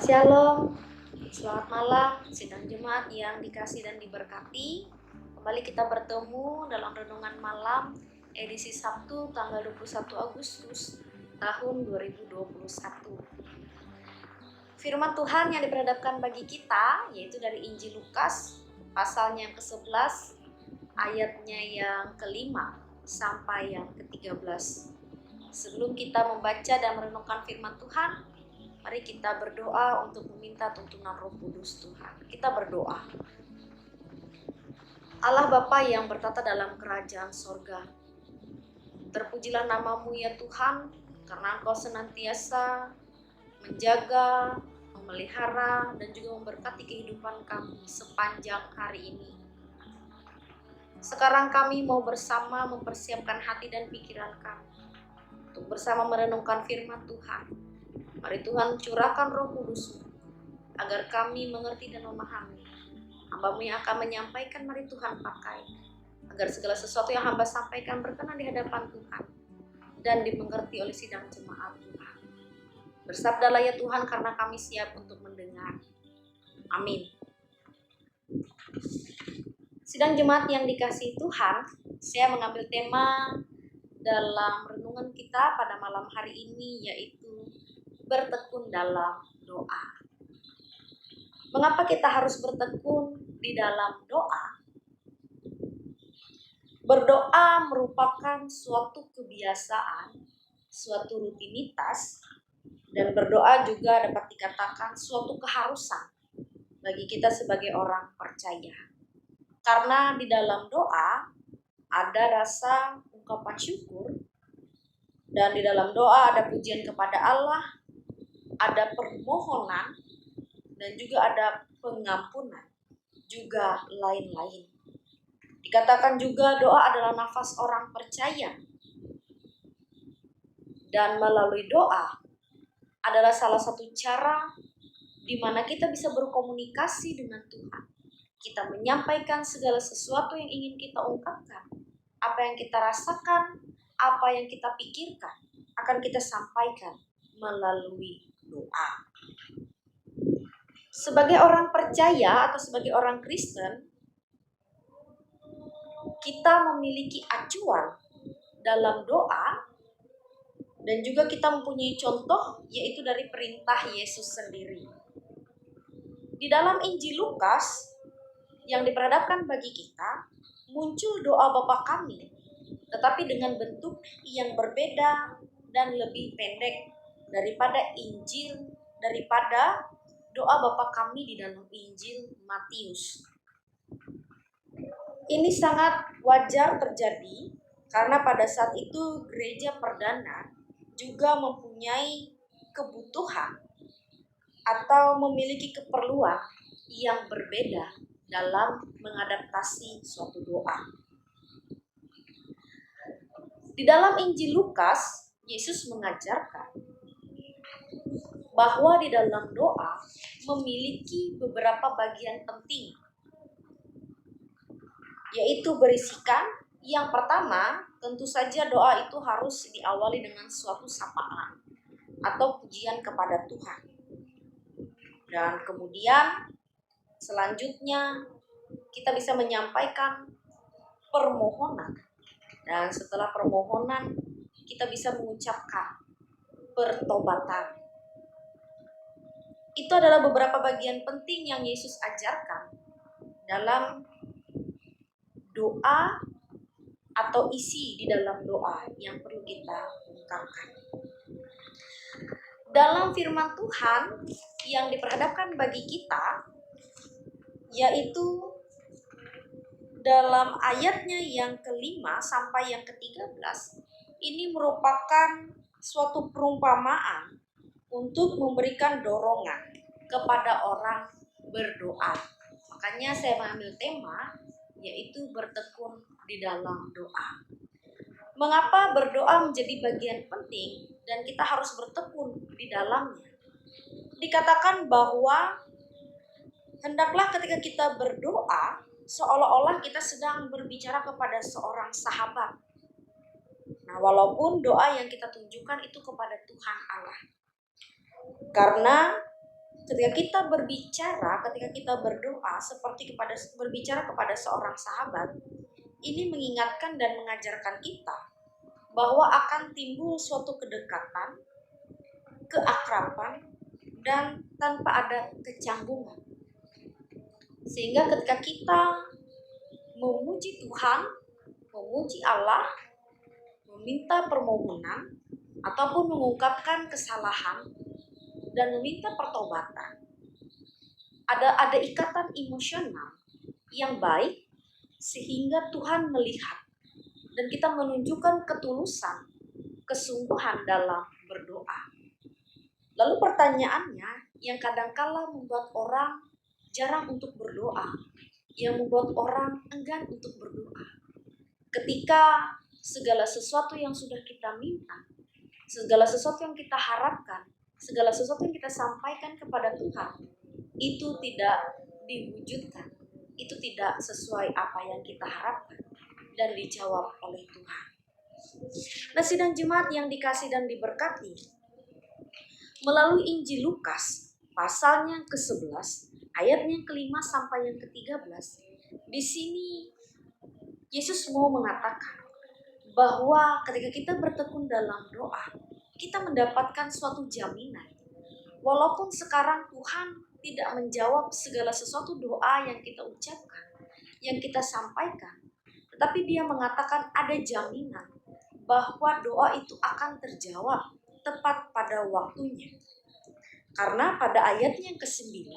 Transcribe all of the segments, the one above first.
Shalom, selamat malam, sidang jemaat yang dikasih dan diberkati. Kembali kita bertemu dalam renungan malam edisi Sabtu tanggal 21 Agustus tahun 2021. Firman Tuhan yang diperhadapkan bagi kita yaitu dari Injil Lukas pasalnya yang ke-11 ayatnya yang ke-5 sampai yang ke-13. Sebelum kita membaca dan merenungkan firman Tuhan, mari kita berdoa untuk meminta tuntunan Roh Kudus Tuhan. Kita berdoa. Allah Bapa yang bertata dalam kerajaan sorga, terpujilah namamu ya Tuhan, karena Engkau senantiasa menjaga, memelihara, dan juga memberkati kehidupan kami sepanjang hari ini. Sekarang kami mau bersama mempersiapkan hati dan pikiran kami untuk bersama merenungkan firman Tuhan. Mari Tuhan curahkan Roh Kudus agar kami mengerti dan memahami. Hamba-Mu yang akan menyampaikan, mari Tuhan pakai agar segala sesuatu yang hamba sampaikan berkenan di hadapan Tuhan dan dimengerti oleh sidang jemaat Tuhan. Bersabdalah ya Tuhan, karena kami siap untuk mendengar. Amin. Sidang jemaat yang dikasihi Tuhan, saya mengambil tema dalam renungan kita pada malam hari ini, yaitu bertekun dalam doa. Mengapa kita harus bertekun di dalam doa? Berdoa merupakan suatu kebiasaan, suatu rutinitas, dan berdoa juga dapat dikatakan suatu keharusan bagi kita sebagai orang percaya. Karena di dalam doa ada rasa ungkapan syukur, dan di dalam doa ada pujian kepada Allah, ada permohonan, dan juga ada pengampunan, juga lain-lain. Dikatakan juga doa adalah nafas orang percaya. Dan melalui doa adalah salah satu cara di mana kita bisa berkomunikasi dengan Tuhan. Kita menyampaikan segala sesuatu yang ingin kita ungkapkan. Apa yang kita rasakan, apa yang kita pikirkan, akan kita sampaikan melalui doa. Sebagai orang percaya atau sebagai orang Kristen, kita memiliki acuan dalam doa, dan juga kita mempunyai contoh, yaitu dari perintah Yesus sendiri. Di dalam Injil Lukas yang diperhadapkan bagi kita, muncul doa Bapa kami, tetapi dengan bentuk yang berbeda dan lebih pendek daripada doa Bapa kami di dalam Injil Matius. Ini sangat wajar terjadi karena pada saat itu gereja perdana juga mempunyai kebutuhan atau memiliki keperluan yang berbeda dalam mengadaptasi suatu doa. Di dalam Injil Lukas, Yesus mengajarkan bahwa di dalam doa memiliki beberapa bagian penting, yaitu berisikan yang pertama, tentu saja doa itu harus diawali dengan suatu sapaan atau pujian kepada Tuhan. Dan kemudian selanjutnya kita bisa menyampaikan permohonan. Dan setelah permohonan kita bisa mengucapkan pertobatan. Itu adalah beberapa bagian penting yang Yesus ajarkan dalam doa atau isi di dalam doa yang perlu kita ungkapkan. Dalam firman Tuhan yang diperhadapkan bagi kita, yaitu dalam ayatnya yang ke-5 sampai yang ke-13, ini merupakan suatu perumpamaan untuk memberikan dorongan kepada orang berdoa. Makanya saya mengambil tema yaitu bertekun di dalam doa. Mengapa berdoa menjadi bagian penting dan kita harus bertekun di dalamnya? Dikatakan bahwa hendaklah ketika kita berdoa seolah-olah kita sedang berbicara kepada seorang sahabat. Nah, walaupun doa yang kita tunjukkan itu kepada Tuhan Allah. Karena Ketika kita berbicara, ketika kita berdoa seperti berbicara kepada seorang sahabat, ini mengingatkan dan mengajarkan kita bahwa akan timbul suatu kedekatan, keakraban, dan tanpa ada kecanggungan. Sehingga ketika kita memuji Tuhan, memuji Allah, meminta permohonan, ataupun mengungkapkan kesalahan, dan meminta pertobatan, ada ikatan emosional yang baik sehingga Tuhan melihat dan kita menunjukkan ketulusan, kesungguhan dalam berdoa. Lalu pertanyaannya yang kadangkala membuat orang jarang untuk berdoa, yang membuat orang enggan untuk berdoa. Ketika segala sesuatu yang sudah kita minta, segala sesuatu yang kita harapkan, segala sesuatu yang kita sampaikan kepada Tuhan, itu tidak diwujudkan, itu tidak sesuai apa yang kita harapkan dan dijawab oleh Tuhan. Nah, sidang jemaat yang dikasih dan diberkati, melalui Injil Lukas pasalnya ke-11, ayatnya ke-5 sampai yang ke-13, di sini Yesus mau mengatakan bahwa ketika kita bertekun dalam doa, kita mendapatkan suatu jaminan. Walaupun sekarang Tuhan tidak menjawab segala sesuatu doa yang kita ucapkan, yang kita sampaikan, tetapi Dia mengatakan ada jaminan bahwa doa itu akan terjawab tepat pada waktunya. Karena pada ayatnya yang ke-9,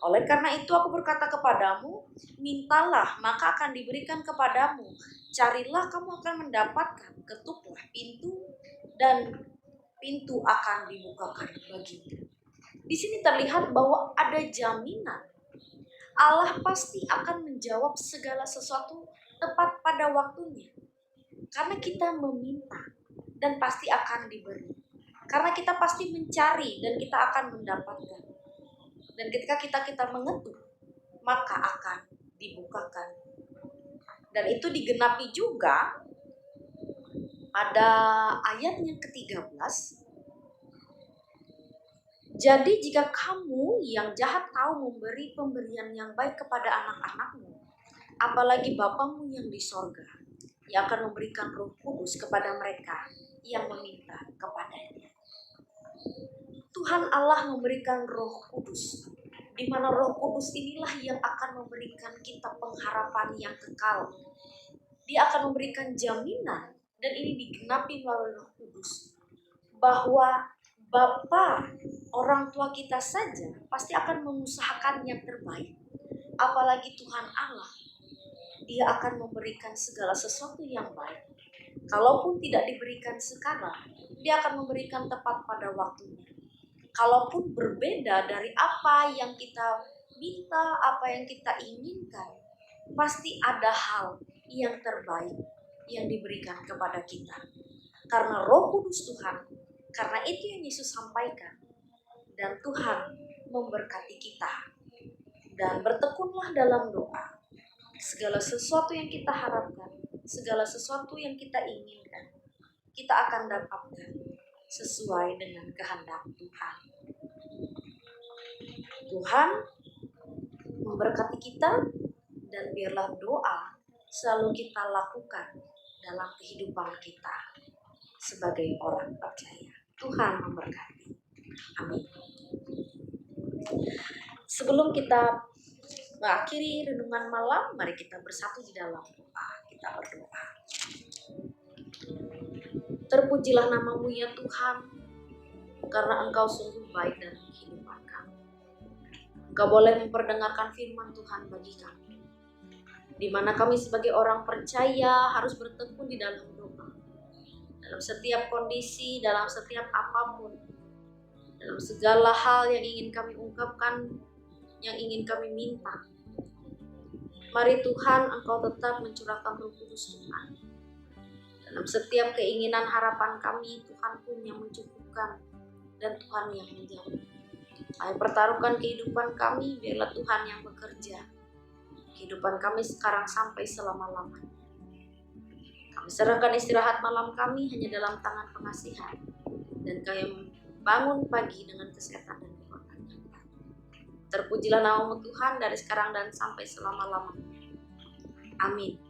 oleh karena itu aku berkata kepadamu, mintalah maka akan diberikan kepadamu, carilah kamu akan mendapatkan, ketuklah pintu dan pintu akan dibukakan bagimu. Di sini terlihat bahwa ada jaminan Allah pasti akan menjawab segala sesuatu tepat pada waktunya. Karena kita meminta dan pasti akan diberi. Karena kita pasti mencari dan kita akan mendapatkan. Dan ketika kita mengetuk, maka akan dibukakan. Dan itu digenapi juga pada ayatnya ke-13. Jadi jika kamu yang jahat tahu memberi pemberian yang baik kepada anak-anakmu, apalagi Bapamu yang di sorga, yang akan memberikan Roh Kudus kepada mereka yang meminta kepadanya. Tuhan Allah memberikan Roh Kudus, di mana Roh Kudus inilah yang akan memberikan kita pengharapan yang kekal. Dia akan memberikan jaminan, dan ini digenapi melalui Roh Kudus, bahwa Bapa, orang tua kita saja pasti akan mengusahakan yang terbaik. Apalagi Tuhan Allah, Dia akan memberikan segala sesuatu yang baik. Kalaupun tidak diberikan sekarang, Dia akan memberikan tepat pada waktunya. Kalaupun berbeda dari apa yang kita minta, apa yang kita inginkan, pasti ada hal yang terbaik yang diberikan kepada kita. Karena Roh Kudus Tuhan, karena itu yang Yesus sampaikan. Dan Tuhan memberkati kita. Dan bertekunlah dalam doa. Segala sesuatu yang kita harapkan, segala sesuatu yang kita inginkan, kita akan dapatkan sesuai dengan kehendak Tuhan. Tuhan memberkati kita, dan biarlah doa selalu kita lakukan dalam kehidupan kita sebagai orang percaya. Tuhan memberkati. Amin. Sebelum kita mengakhiri renungan malam, mari kita bersatu di dalam doa. Kita berdoa. Terpujilah nama-Mu ya Tuhan, karena Engkau sungguh baik dalam kehidupan kami. Engkau boleh memperdengarkan firman Tuhan bagi kami, di mana kami sebagai orang percaya harus bertekun di dalam doa. Dalam setiap kondisi, dalam setiap apapun, dalam segala hal yang ingin kami ungkapkan, yang ingin kami minta. Mari Tuhan, Engkau tetap mencurahkan Roh Kudus Tuhan. Dalam setiap keinginan harapan kami, Tuhan pun yang mencukupkan dan Tuhan yang menjawab. Kami pertaruhkan kehidupan kami, biarlah Tuhan yang bekerja. Kehidupan kami sekarang sampai selama-lamanya. Kami serahkan istirahat malam kami hanya dalam tangan pengasihan, dan kami bangun pagi dengan kesehatan dan kekuatan yang baru. Terpujilah namamu Tuhan dari sekarang dan sampai selama-lamanya. Amin.